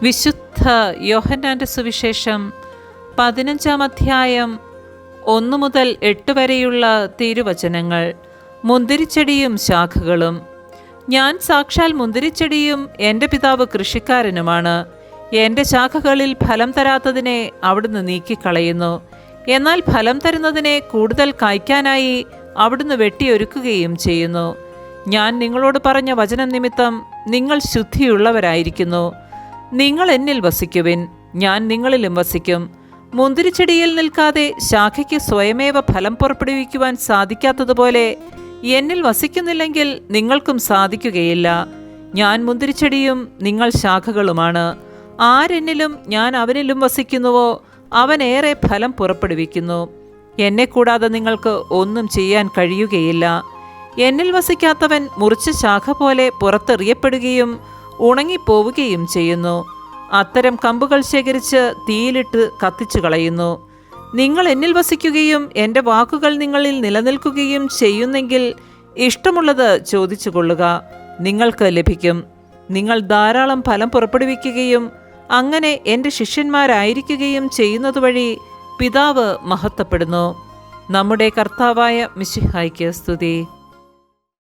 വിശുദ്ധ യോഹന്നാന്റെ സുവിശേഷം 15-ാം അധ്യായം 1 മുതൽ 8 വരെയുള്ള തിരുവചനങ്ങൾ. മുന്തിരിച്ചെടിയും ശാഖകളും. ഞാൻ സാക്ഷാൽ മുന്തിരിച്ചെടിയും എൻ്റെ പിതാവ് കൃഷിക്കാരനുമാണ്. എൻ്റെ ശാഖകളിൽ ഫലം തരാത്തതിനെ അവിടുന്ന് നീക്കിക്കളയുന്നു. എന്നാൽ ഫലം തരുന്നതിനെ കൂടുതൽ കായ്ക്കാനായി അവിടുന്ന് വെട്ടിയൊരുക്കുകയും ചെയ്യുന്നു. ഞാൻ നിങ്ങളോട് പറഞ്ഞ വചനം നിമിത്തം നിങ്ങൾ ശുദ്ധിയുള്ളവരായിരിക്കുന്നു. നിങ്ങൾ എന്നിൽ വസിക്കുവിൻ, ഞാൻ നിങ്ങളിലും വസിക്കും. മുന്തിരിച്ചെടിയിൽ നിൽക്കാതെ ശാഖയ്ക്ക് സ്വയമേവ ഫലം പുറപ്പെടുവിക്കുവാൻ സാധിക്കാത്തതുപോലെ എന്നിൽ വസിക്കുന്നില്ലെങ്കിൽ നിങ്ങൾക്കും സാധിക്കുകയില്ല. ഞാൻ മുന്തിരിച്ചെടിയും നിങ്ങൾ ശാഖകളുമാണ്. ആരെന്നിലും ഞാൻ അവനിലും വസിക്കുന്നുവോ അവനേറെ ഫലം പുറപ്പെടുവിക്കുന്നു. എന്നെ കൂടാതെ നിങ്ങൾക്ക് ഒന്നും ചെയ്യാൻ കഴിയുകയില്ല. എന്നിൽ വസിക്കാത്തവൻ മുറിച്ച ശാഖ പോലെ പുറത്തെറിയപ്പെടുകയും ഉണങ്ങിപ്പോവുകയും ചെയ്യുന്നു. അത്തരം കമ്പുകൾ ശേഖരിച്ച് തീയിലിട്ട് കത്തിച്ചു കളയുന്നു. നിങ്ങൾ എന്നിൽ വസിക്കുകയും എൻ്റെ വാക്കുകൾ നിങ്ങളിൽ നിലനിൽക്കുകയും ചെയ്യുന്നെങ്കിൽ ഇഷ്ടമുള്ളത് ചോദിച്ചു കൊള്ളുക, നിങ്ങൾക്ക് ലഭിക്കും. നിങ്ങൾ ധാരാളം ഫലം പുറപ്പെടുവിക്കുകയും അങ്ങനെ എൻ്റെ ശിഷ്യന്മാരായിരിക്കുകയും ചെയ്യുന്നതുവഴി പിതാവ് മഹത്വപ്പെടുന്നു. നമ്മുടെ കർത്താവായ മിശിഹായ്ക്ക് സ്തുതി.